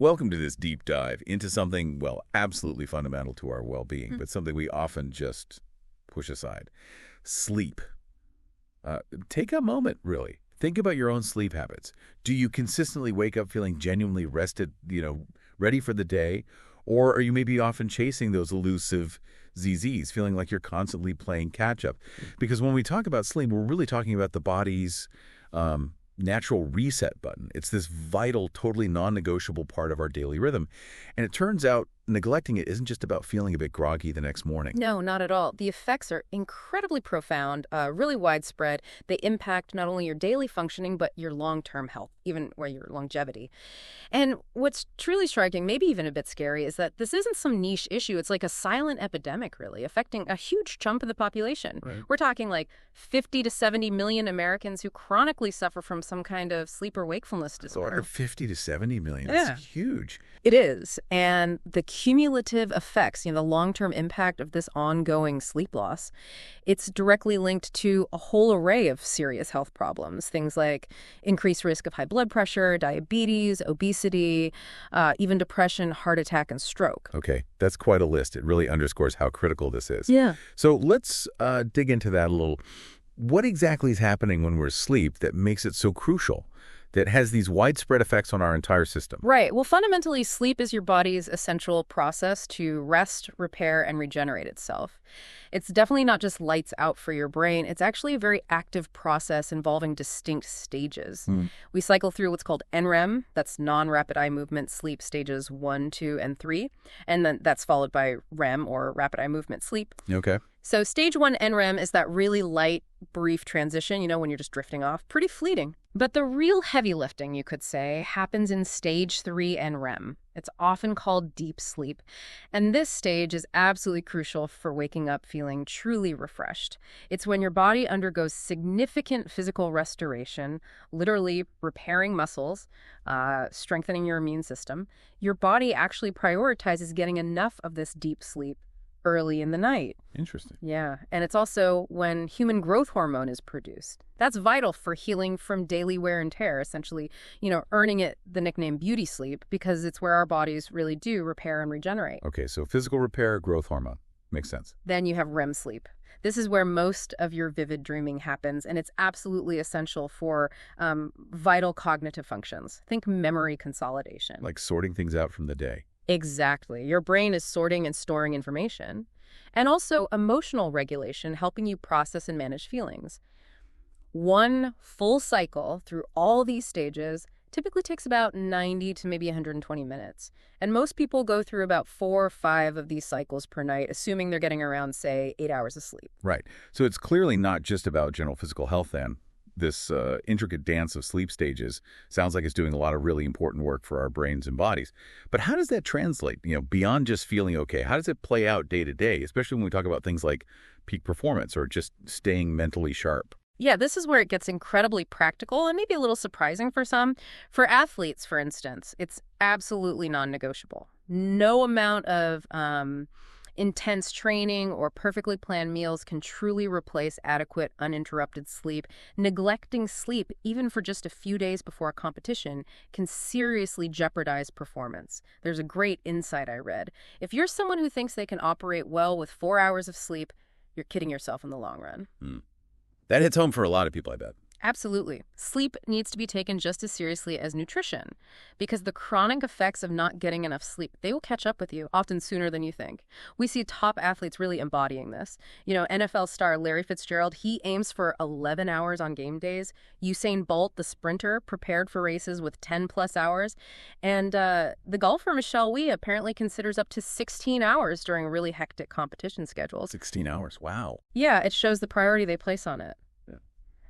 Welcome to this deep dive into something, well, absolutely fundamental to our well-being, but something we often just push aside. Sleep. Take a moment, really. Think about your own sleep habits. Do you consistently wake up feeling genuinely rested, ready for the day? Or are you maybe often chasing those elusive ZZs, feeling like you're constantly playing catch-up? Because when we talk about sleep, we're really talking about the body's natural reset button. It's this vital, totally non-negotiable part of our daily rhythm. And it turns out neglecting it isn't just about feeling a bit groggy the next morning. No, not at all. The effects are incredibly profound, really widespread. They impact not only your daily functioning, but your long-term health, even where your longevity. And what's truly striking, maybe even a bit scary, is that this isn't some niche issue. It's like a silent epidemic, really, affecting a huge chunk of the population. Right. We're talking like 50 to 70 million Americans who chronically suffer from some kind of sleep or wakefulness disorder. 50 to 70 million. Yeah. That's huge. It is. And the cumulative effects, the long-term impact of this ongoing sleep loss, it's directly linked to a whole array of serious health problems. Things like increased risk of high blood pressure, diabetes, obesity, even depression, heart attack, and stroke. Okay, that's quite a list. It really underscores how critical this is. Yeah. So let's dig into that a little. What exactly is happening when we're asleep that makes it so crucial, that has these widespread effects on our entire system? Right. Well, fundamentally, sleep is your body's essential process to rest, repair, and regenerate itself. It's definitely not just lights out for your brain. It's actually a very active process involving distinct stages. We cycle through what's called NREM, that's non-rapid eye movement sleep stages 1, 2, and 3. And then that's followed by REM, or rapid eye movement sleep. Okay. So stage 1 NREM is that really light, brief transition, when you're just drifting off. Pretty fleeting. But the real heavy lifting, you could say, happens in stage 3 NREM. It's often called deep sleep. And this stage is absolutely crucial for waking up feeling truly refreshed. It's when your body undergoes significant physical restoration, literally repairing muscles, strengthening your immune system. Your body actually prioritizes getting enough of this deep sleep early in the night. Interesting. Yeah, and it's also when human growth hormone is produced. That's vital for healing from daily wear and tear, essentially, earning it the nickname beauty sleep because it's where our bodies really do repair and regenerate. Okay, so physical repair, growth hormone. Makes sense. Then you have REM sleep. This is where most of your vivid dreaming happens, and it's absolutely essential for vital cognitive functions. Think memory consolidation. Like sorting things out from the day. Exactly. Your brain is sorting and storing information. And also emotional regulation, helping you process and manage feelings. One full cycle through all these stages typically takes about 90 to maybe 120 minutes. And most people go through about 4 or 5 of these cycles per night, assuming they're getting around, say, 8 hours of sleep. Right. So it's clearly not just about general physical health then. This intricate dance of sleep stages sounds like it's doing a lot of really important work for our brains and bodies. But how does that translate, beyond just feeling okay? How does it play out day to day, especially when we talk about things like peak performance or just staying mentally sharp? Yeah, this is where it gets incredibly practical and maybe a little surprising for some. For athletes, for instance, it's absolutely non-negotiable. No amount of intense training or perfectly planned meals can truly replace adequate, uninterrupted sleep. Neglecting sleep, even for just a few days before a competition, can seriously jeopardize performance. There's a great insight I read. If you're someone who thinks they can operate well with 4 hours of sleep, you're kidding yourself in the long run. That hits home for a lot of people, I bet. Absolutely. Sleep needs to be taken just as seriously as nutrition because the chronic effects of not getting enough sleep, they will catch up with you often sooner than you think. We see top athletes really embodying this. NFL star Larry Fitzgerald, he aims for 11 hours on game days. Usain Bolt, the sprinter, prepared for races with 10 plus hours. And the golfer Michelle Wie apparently considers up to 16 hours during really hectic competition schedules. 16 hours. Wow. Yeah, it shows the priority they place on it. Yeah.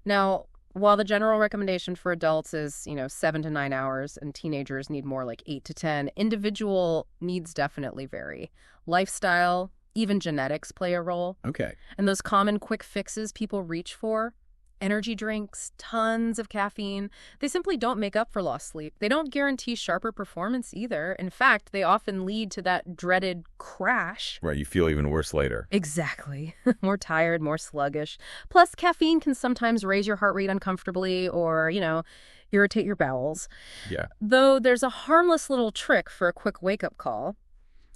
Now, while the general recommendation for adults is, 7 to 9 hours and teenagers need more like 8 to 10, individual needs definitely vary. Lifestyle, even genetics play a role. Okay. And those common quick fixes people reach for, energy drinks, tons of caffeine, they simply don't make up for lost sleep. They don't guarantee sharper performance either. In fact, they often lead to that dreaded crash. Right, you feel even worse later. Exactly. More tired, more sluggish. Plus, caffeine can sometimes raise your heart rate uncomfortably or, irritate your bowels. Yeah. Though there's a harmless little trick for a quick wake-up call.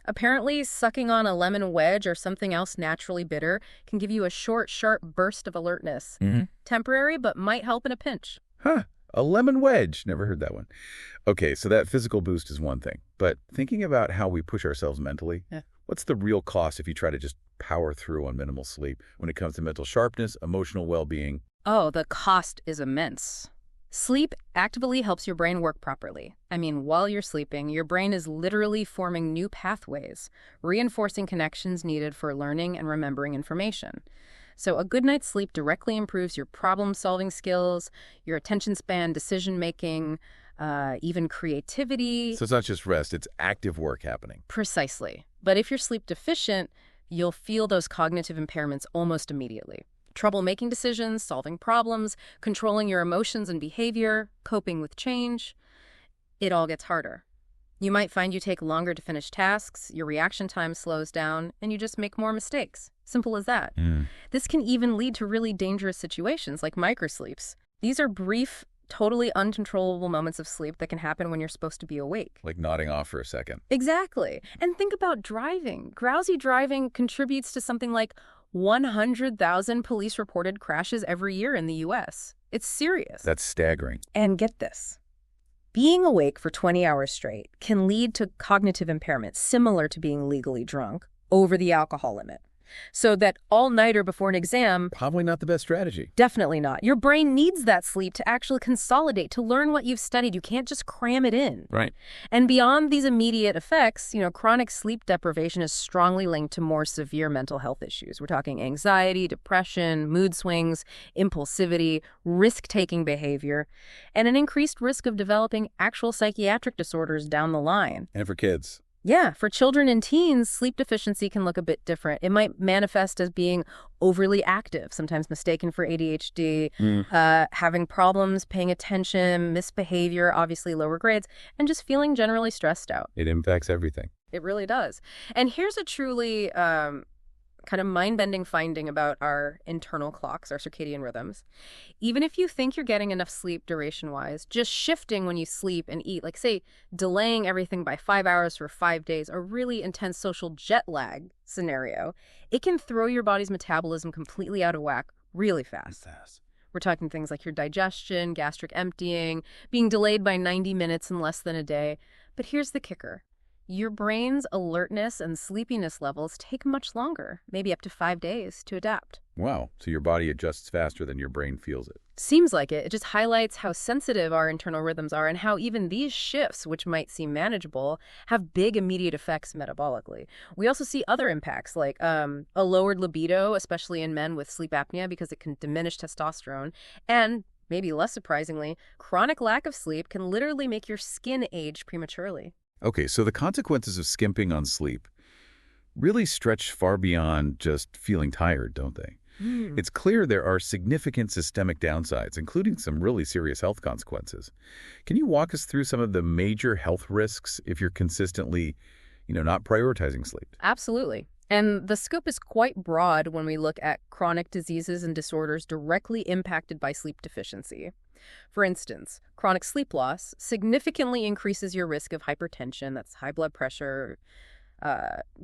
Apparently, sucking on a lemon wedge or something else naturally bitter can give you a short, sharp burst of alertness. Temporary, but might help in a pinch. Huh. A lemon wedge. Never heard that one. Okay, so that physical boost is one thing. But thinking about how we push ourselves mentally, what's the real cost if you try to just power through on minimal sleep when it comes to mental sharpness, emotional well-being? Oh, the cost is immense. Sleep actively helps your brain work properly. I mean, while you're sleeping, your brain is literally forming new pathways, reinforcing connections needed for learning and remembering information. So a good night's sleep directly improves your problem-solving skills, your attention span, decision-making, even creativity. So it's not just rest, it's active work happening. Precisely. But if you're sleep deficient, you'll feel those cognitive impairments almost immediately. Trouble making decisions, solving problems, controlling your emotions and behavior, coping with change. It all gets harder. You might find you take longer to finish tasks, your reaction time slows down, and you just make more mistakes. Simple as that. This can even lead to really dangerous situations like microsleeps. These are brief, totally uncontrollable moments of sleep that can happen when you're supposed to be awake. Like nodding off for a second. Exactly. And think about driving. Drowsy driving contributes to something like 100,000 police-reported crashes every year in the U.S. It's serious. That's staggering. And get this. Being awake for 20 hours straight can lead to cognitive impairment similar to being legally drunk over the alcohol limit. So that all-nighter before an exam... Probably not the best strategy. Definitely not. Your brain needs that sleep to actually consolidate, to learn what you've studied. You can't just cram it in. Right. And beyond these immediate effects, chronic sleep deprivation is strongly linked to more severe mental health issues. We're talking anxiety, depression, mood swings, impulsivity, risk-taking behavior, and an increased risk of developing actual psychiatric disorders down the line. And for kids. Yeah, for children and teens, sleep deficiency can look a bit different. It might manifest as being overly active, sometimes mistaken for ADHD, having problems paying attention, misbehavior, obviously lower grades, and just feeling generally stressed out. It impacts everything. It really does. And here's a truly kind of mind-bending finding about our internal clocks, our circadian rhythms. Even if you think you're getting enough sleep duration-wise, just shifting when you sleep and eat, like say delaying everything by 5 hours for 5 days, a really intense social jet lag scenario, it can throw your body's metabolism completely out of whack really fast. We're talking things like your digestion, gastric emptying, being delayed by 90 minutes in less than a day. But here's the kicker. Your brain's alertness and sleepiness levels take much longer, maybe up to 5 days, to adapt. Wow. So your body adjusts faster than your brain feels it. Seems like it. It just highlights how sensitive our internal rhythms are and how even these shifts, which might seem manageable, have big immediate effects metabolically. We also see other impacts like a lowered libido, especially in men with sleep apnea because it can diminish testosterone, and maybe less surprisingly, chronic lack of sleep can literally make your skin age prematurely. Okay, so the consequences of skimping on sleep really stretch far beyond just feeling tired, don't they? It's clear there are significant systemic downsides, including some really serious health consequences. Can you walk us through some of the major health risks if you're consistently, not prioritizing sleep? Absolutely. And the scope is quite broad when we look at chronic diseases and disorders directly impacted by sleep deficiency. For instance, chronic sleep loss significantly increases your risk of hypertension, that's high blood pressure,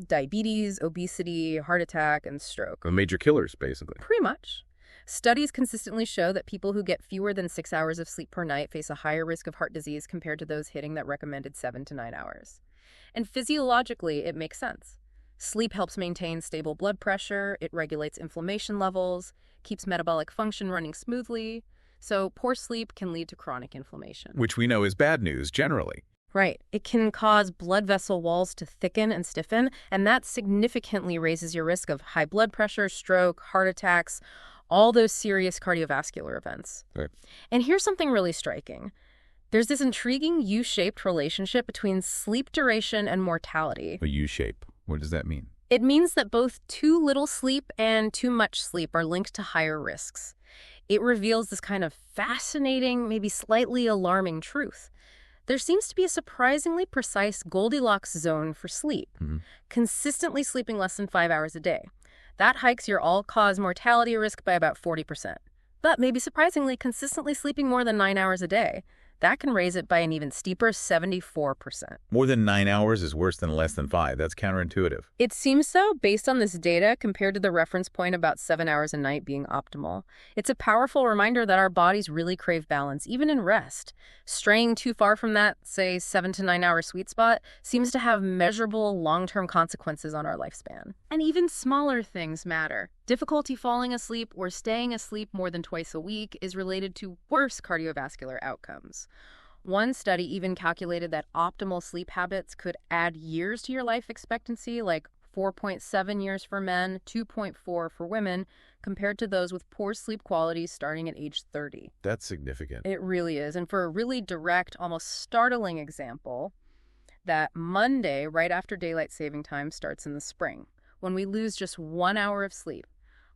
diabetes, obesity, heart attack, and stroke. The major killers, basically. Pretty much. Studies consistently show that people who get fewer than 6 hours of sleep per night face a higher risk of heart disease compared to those hitting that recommended 7 to 9 hours. And physiologically, it makes sense. Sleep helps maintain stable blood pressure, it regulates inflammation levels, keeps metabolic function running smoothly. So poor sleep can lead to chronic inflammation. Which we know is bad news, generally. Right. It can cause blood vessel walls to thicken and stiffen, and that significantly raises your risk of high blood pressure, stroke, heart attacks, all those serious cardiovascular events. Right. And here's something really striking. There's this intriguing U-shaped relationship between sleep duration and mortality. A U-shape. What does that mean? It means that both too little sleep and too much sleep are linked to higher risks. It reveals this kind of fascinating, maybe slightly alarming truth. There seems to be a surprisingly precise Goldilocks zone for sleep, consistently sleeping less than 5 hours a day. That hikes your all-cause mortality risk by about 40%. But maybe surprisingly, consistently sleeping more than 9 hours a day, That can raise it by an even steeper 74%. More than 9 hours is worse than less than 5. That's counterintuitive. It seems so based on this data compared to the reference point about 7 hours a night being optimal. It's a powerful reminder that our bodies really crave balance, even in rest. Straying too far from that, say, 7 to 9 hour sweet spot seems to have measurable long-term consequences on our lifespan. And even smaller things matter. Difficulty falling asleep or staying asleep more than twice a week is related to worse cardiovascular outcomes. One study even calculated that optimal sleep habits could add years to your life expectancy, like 4.7 years for men, 2.4 for women, compared to those with poor sleep quality starting at age 30. That's significant. It really is. And for a really direct, almost startling example, that Monday, right after daylight saving time, starts in the spring, when we lose just 1 hour of sleep.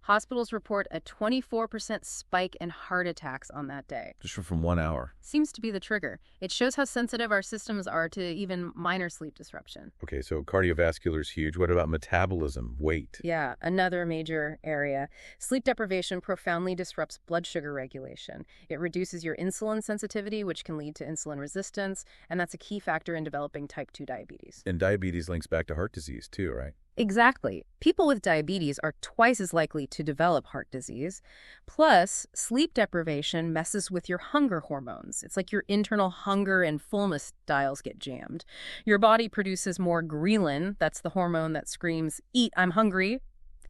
Hospitals report a 24% spike in heart attacks on that day. Just from 1 hour. Seems to be the trigger. It shows how sensitive our systems are to even minor sleep disruption. Okay, so cardiovascular is huge. What about metabolism, weight? Yeah, another major area. Sleep deprivation profoundly disrupts blood sugar regulation. It reduces your insulin sensitivity, which can lead to insulin resistance, and that's a key factor in developing type 2 diabetes. And diabetes links back to heart disease too, right? Exactly. People with diabetes are twice as likely to develop heart disease. Plus, sleep deprivation messes with your hunger hormones. It's like your internal hunger and fullness dials get jammed. Your body produces more ghrelin, that's the hormone that screams, "Eat, I'm hungry,"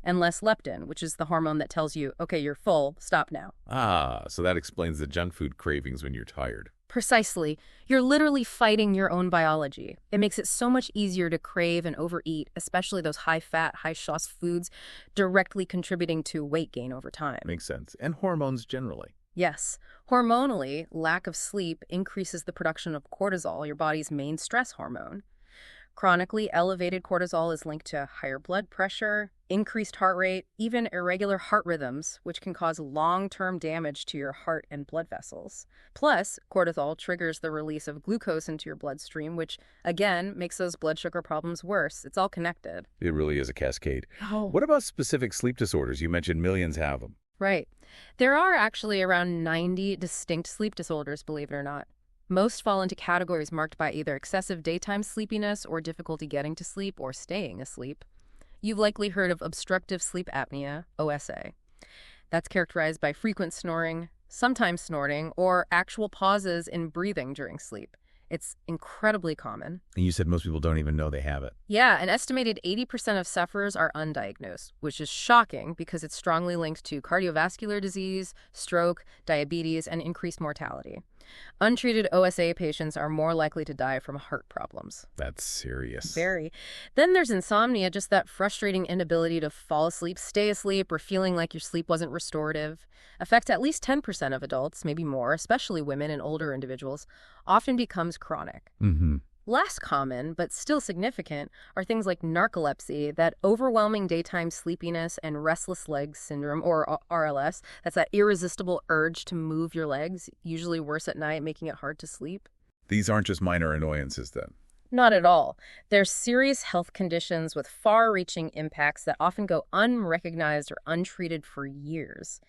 and less leptin, which is the hormone that tells you, okay, you're full, stop now. Ah, so that explains the junk food cravings when you're tired. Precisely. You're literally fighting your own biology. It makes it so much easier to crave and overeat, especially those high-fat, high-sauce foods, directly contributing to weight gain over time. Makes sense. And hormones generally. Yes. Hormonally, lack of sleep increases the production of cortisol, your body's main stress hormone. Chronically elevated cortisol is linked to higher blood pressure, increased heart rate, even irregular heart rhythms, which can cause long-term damage to your heart and blood vessels. Plus, cortisol triggers the release of glucose into your bloodstream, which, again, makes those blood sugar problems worse. It's all connected. It really is a cascade. Oh. What about specific sleep disorders? You mentioned millions have them. Right. There are actually around 90 distinct sleep disorders, believe it or not. Most fall into categories marked by either excessive daytime sleepiness or difficulty getting to sleep or staying asleep. You've likely heard of obstructive sleep apnea, OSA. That's characterized by frequent snoring, sometimes snorting, or actual pauses in breathing during sleep. It's incredibly common. And you said most people don't even know they have it. Yeah, an estimated 80% of sufferers are undiagnosed, which is shocking because it's strongly linked to cardiovascular disease, stroke, diabetes, and increased mortality. Untreated OSA patients are more likely to die from heart problems. That's serious. Very. Then there's insomnia, just that frustrating inability to fall asleep, stay asleep, or feeling like your sleep wasn't restorative. Affects at least 10% of adults, maybe more, especially women and older individuals, often becomes chronic. Mm-hmm. Less common, but still significant, are things like narcolepsy, that overwhelming daytime sleepiness, and restless legs syndrome, or RLS. That's that irresistible urge to move your legs, usually worse at night, making it hard to sleep. These aren't just minor annoyances then. Not at all. They're serious health conditions with far-reaching impacts that often go unrecognized or untreated for years.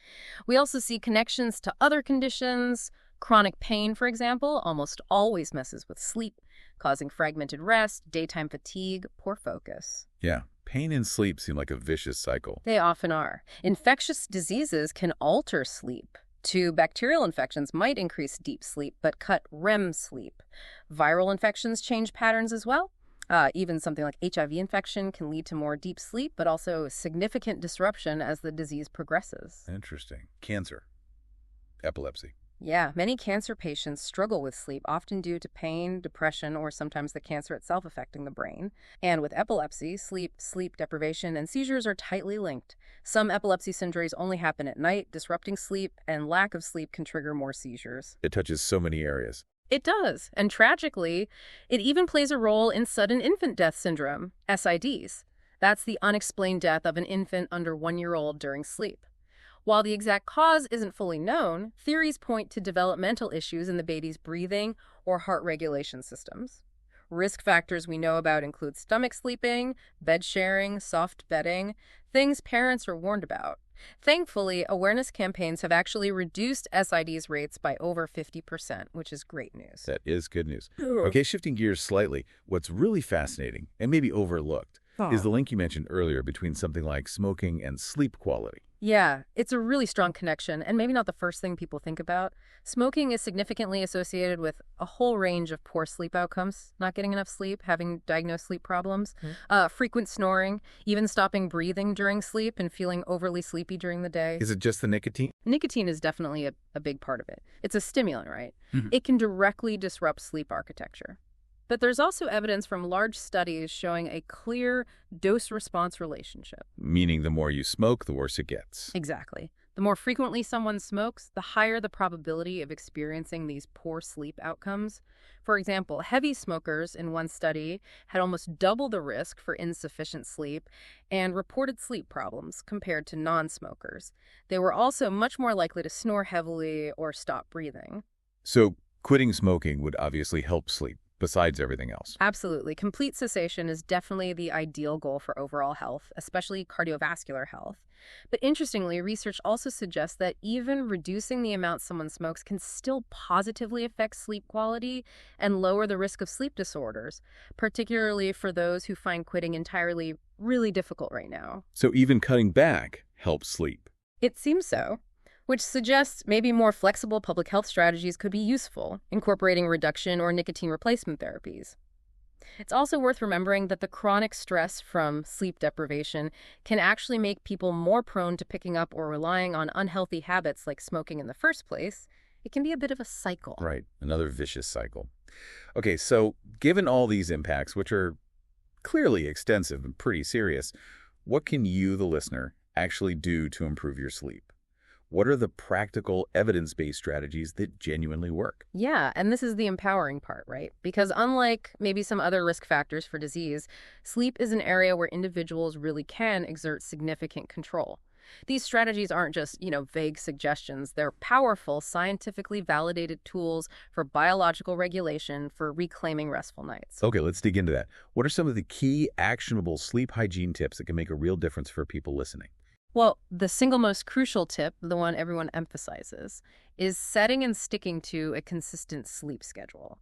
We also see connections to other conditions. Chronic pain, for example, almost always messes with sleep, causing fragmented rest, daytime fatigue, poor focus. Yeah, pain and sleep seem like a vicious cycle. They often are. Infectious diseases can alter sleep. Bacterial infections might increase deep sleep, but cut REM sleep. Viral infections change patterns as well. Even something like HIV infection can lead to more deep sleep, but also significant disruption as the disease progresses. Interesting. Cancer. Epilepsy. Yeah, many cancer patients struggle with sleep, often due to pain, depression, or sometimes the cancer itself affecting the brain. And with epilepsy, sleep deprivation, and seizures are tightly linked. Some epilepsy syndromes only happen at night, disrupting sleep, and lack of sleep can trigger more seizures. It touches so many areas. It does, and tragically, it even plays a role in sudden infant death syndrome, SIDs. That's the unexplained death of an infant under 1 year old during sleep. While the exact cause isn't fully known, theories point to developmental issues in the baby's breathing or heart regulation systems. Risk factors we know about include stomach sleeping, bed sharing, soft bedding, things parents are warned about. Thankfully, awareness campaigns have actually reduced SIDs rates by over 50%, which is great news. That is good news. Okay, shifting gears slightly, what's really fascinating and maybe overlooked is the link you mentioned earlier between something like smoking and sleep quality. Yeah, it's a really strong connection, and maybe not the first thing people think about. Smoking is significantly associated with a whole range of poor sleep outcomes, not getting enough sleep, having diagnosed sleep problems, frequent snoring, even stopping breathing during sleep and feeling overly sleepy during the day. Is it just the nicotine? Nicotine is definitely a big part of it. It's a stimulant, right? Mhm. It can directly disrupt sleep architecture. But there's also evidence from large studies showing a clear dose-response relationship. Meaning the more you smoke, the worse it gets. Exactly. The more frequently someone smokes, the higher the probability of experiencing these poor sleep outcomes. For example, heavy smokers in one study had almost double the risk for insufficient sleep and reported sleep problems compared to non-smokers. They were also much more likely to snore heavily or stop breathing. So quitting smoking would obviously help sleep, besides everything else. Absolutely. Complete cessation is definitely the ideal goal for overall health, especially cardiovascular health. But interestingly, research also suggests that even reducing the amount someone smokes can still positively affect sleep quality and lower the risk of sleep disorders, particularly for those who find quitting entirely really difficult right now. So even cutting back helps sleep. It seems so, which suggests maybe more flexible public health strategies could be useful, incorporating reduction or nicotine replacement therapies. It's also worth remembering that the chronic stress from sleep deprivation can actually make people more prone to picking up or relying on unhealthy habits like smoking in the first place. It can be a bit of a cycle. Right, another vicious cycle. Okay, so given all these impacts, which are clearly extensive and pretty serious, what can you, the listener, actually do to improve your sleep? What are the practical, evidence-based strategies that genuinely work? Yeah, and this is the empowering part, right? Because unlike maybe some other risk factors for disease, sleep is an area where individuals really can exert significant control. These strategies aren't just, vague suggestions. They're powerful, scientifically validated tools for biological regulation for reclaiming restful nights. Okay, let's dig into that. What are some of the key, actionable sleep hygiene tips that can make a real difference for people listening? Well, the single most crucial tip, the one everyone emphasizes, is setting and sticking to a consistent sleep schedule.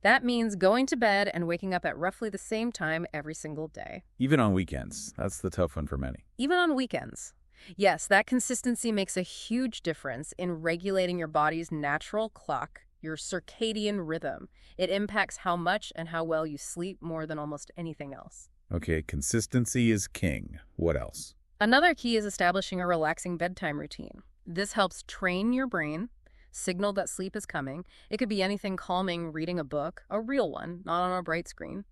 That means going to bed and waking up at roughly the same time every single day, Even on weekends. That's the tough one for many. even on weekends. Yes, that consistency makes a huge difference in regulating your body's natural clock, your circadian rhythm. It impacts how much and how well you sleep more than almost anything else. Okay, consistency is king. What else? Another key is establishing a relaxing bedtime routine. This helps train your brain, signal that sleep is coming. It could be anything calming, reading a book, a real one, not on a bright screen,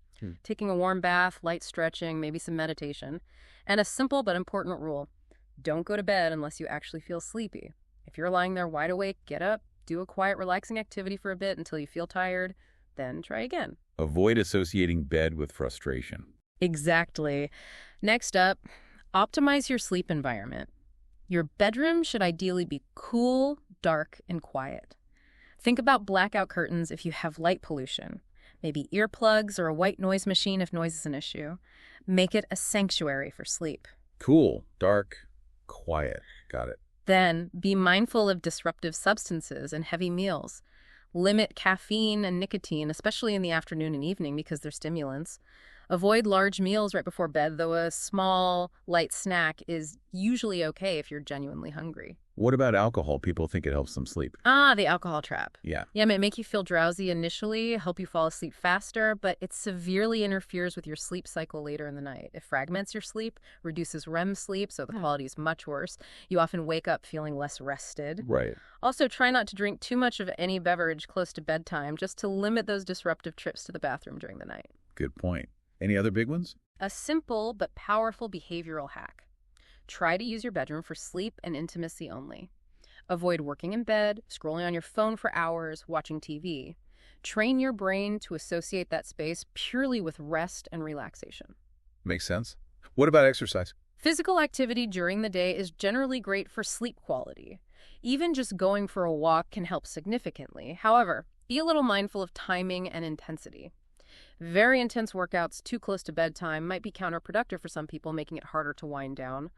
taking a warm bath, light stretching, maybe some meditation, and a simple but important rule: don't go to bed unless you actually feel sleepy. If you're lying there wide awake, get up, do a quiet, relaxing activity for a bit until you feel tired, then try again. Avoid associating bed with frustration. Exactly. Next up, optimize your sleep environment. Your bedroom should ideally be cool, dark, and quiet. Think about blackout curtains if you have light pollution, maybe earplugs or a white noise machine if noise is an issue. Make it a sanctuary for sleep. Cool, dark, quiet. Got it. Then, be mindful of disruptive substances and heavy meals. Limit caffeine and nicotine, especially in the afternoon and evening because they're stimulants. Avoid large meals right before bed, though a small, light snack is usually okay if you're genuinely hungry. What about alcohol? People think it helps them sleep. The alcohol trap. Yeah. Yeah, it may make you feel drowsy initially, help you fall asleep faster, but it severely interferes with your sleep cycle later in the night. It fragments your sleep, reduces REM sleep, so the quality is much worse. You often wake up feeling less rested. Right. Also, try not to drink too much of any beverage close to bedtime, just to limit those disruptive trips to the bathroom during the night. Good point. Any other big ones? A simple but powerful behavioral hack. Try to use your bedroom for sleep and intimacy only. Avoid working in bed, scrolling on your phone for hours, watching TV. Train your brain to associate that space purely with rest and relaxation. Makes sense. What about exercise? Physical activity during the day is generally great for sleep quality. Even just going for a walk can help significantly. However, be a little mindful of timing and intensity. Very intense workouts too close to bedtime might be counterproductive for some people, making it harder to wind down.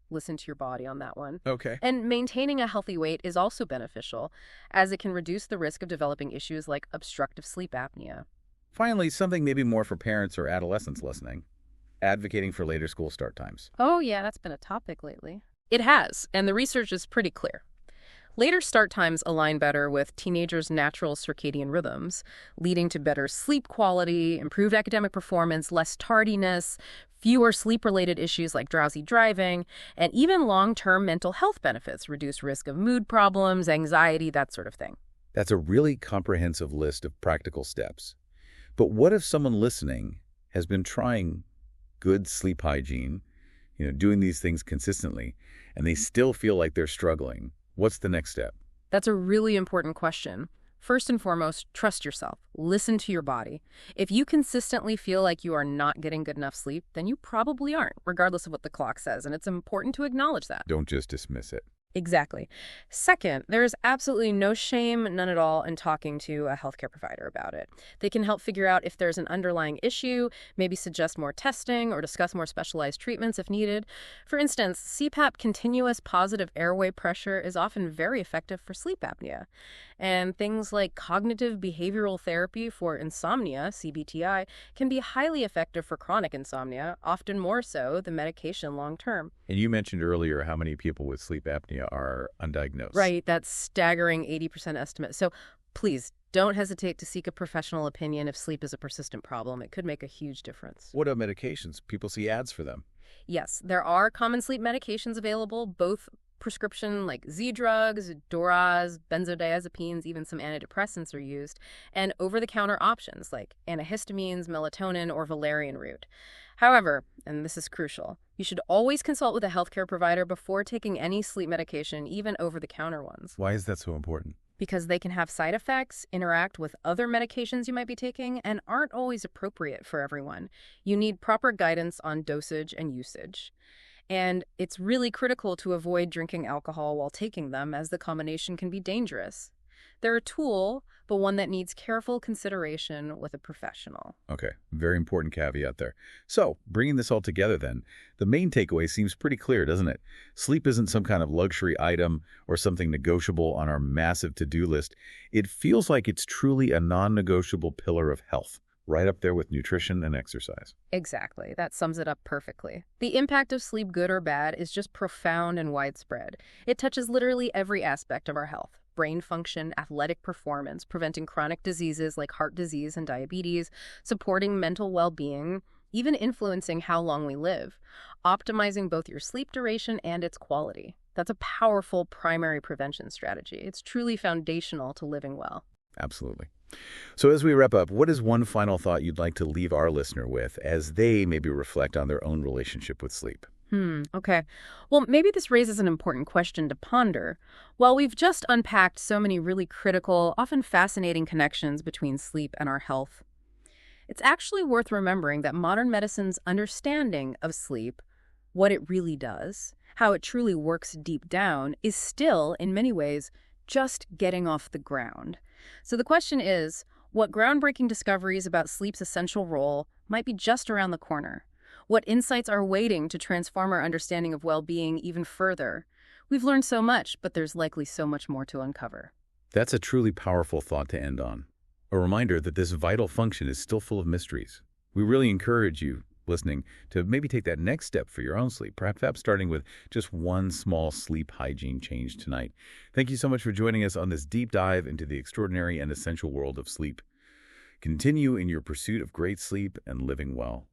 Listen to your body on that one. Okay. And maintaining a healthy weight is also beneficial, as it can reduce the risk of developing issues like obstructive sleep apnea. Finally, something maybe more for parents or adolescents listening. Advocating for later school start times. Oh, yeah, that's been a topic lately. It has, and the research is pretty clear. Later start times align better with teenagers' natural circadian rhythms, leading to better sleep quality, improved academic performance, less tardiness, fewer sleep-related issues like drowsy driving, and even long-term mental health benefits, reduced risk of mood problems, anxiety, that sort of thing. That's a really comprehensive list of practical steps. But what if someone listening has been trying good sleep hygiene, doing these things consistently, and they still feel like they're struggling? What's the next step? That's a really important question. First and foremost, trust yourself. Listen to your body. If you consistently feel like you are not getting good enough sleep, then you probably aren't, regardless of what the clock says, and it's important to acknowledge that. Don't just dismiss it. Exactly. Second, there is absolutely no shame, none at all, in talking to a healthcare provider about it. They can help figure out if there's an underlying issue, maybe suggest more testing or discuss more specialized treatments if needed. For instance, CPAP, continuous positive airway pressure, is often very effective for sleep apnea. And things like cognitive behavioral therapy for insomnia, CBTI, can be highly effective for chronic insomnia, often more so than medication long term. And you mentioned earlier how many people with sleep apnea are undiagnosed. Right, that staggering 80% estimate. So please don't hesitate to seek a professional opinion if sleep is a persistent problem. It could make a huge difference. What about medications? People see ads for them. Yes, there are common sleep medications available, both prescription like Z-drugs, Doras, benzodiazepines, even some antidepressants are used, and over-the-counter options like antihistamines, melatonin, or valerian root. However, and this is crucial, you should always consult with a healthcare provider before taking any sleep medication, even over-the-counter ones. Why is that so important? Because they can have side effects, interact with other medications you might be taking, and aren't always appropriate for everyone. You need proper guidance on dosage and usage. And it's really critical to avoid drinking alcohol while taking them, as the combination can be dangerous. They're a tool, but one that needs careful consideration with a professional. Okay, very important caveat there. So, bringing this all together then, the main takeaway seems pretty clear, doesn't it? Sleep isn't some kind of luxury item or something negotiable on our massive to-do list. It feels like it's truly a non-negotiable pillar of health, right up there with nutrition and exercise. Exactly. That sums it up perfectly. The impact of sleep, good or bad, is just profound and widespread. It touches literally every aspect of our health: brain function, athletic performance, preventing chronic diseases like heart disease and diabetes, supporting mental well-being, even influencing how long we live, optimizing both your sleep duration and its quality. That's a powerful primary prevention strategy. It's truly foundational to living well. Absolutely. So as we wrap up, what is one final thought you'd like to leave our listener with as they maybe reflect on their own relationship with sleep? Okay. Well, maybe this raises an important question to ponder. While we've just unpacked so many really critical, often fascinating connections between sleep and our health, it's actually worth remembering that modern medicine's understanding of sleep, what it really does, how it truly works deep down, is still, in many ways, just getting off the ground. So the question is, what groundbreaking discoveries about sleep's essential role might be just around the corner? What insights are waiting to transform our understanding of well-being even further? We've learned so much, but there's likely so much more to uncover. That's a truly powerful thought to end on. A reminder that this vital function is still full of mysteries. We really encourage you, listening, to maybe take that next step for your own sleep, perhaps starting with just one small sleep hygiene change tonight. Thank you so much for joining us on this deep dive into the extraordinary and essential world of sleep. Continue in your pursuit of great sleep and living well.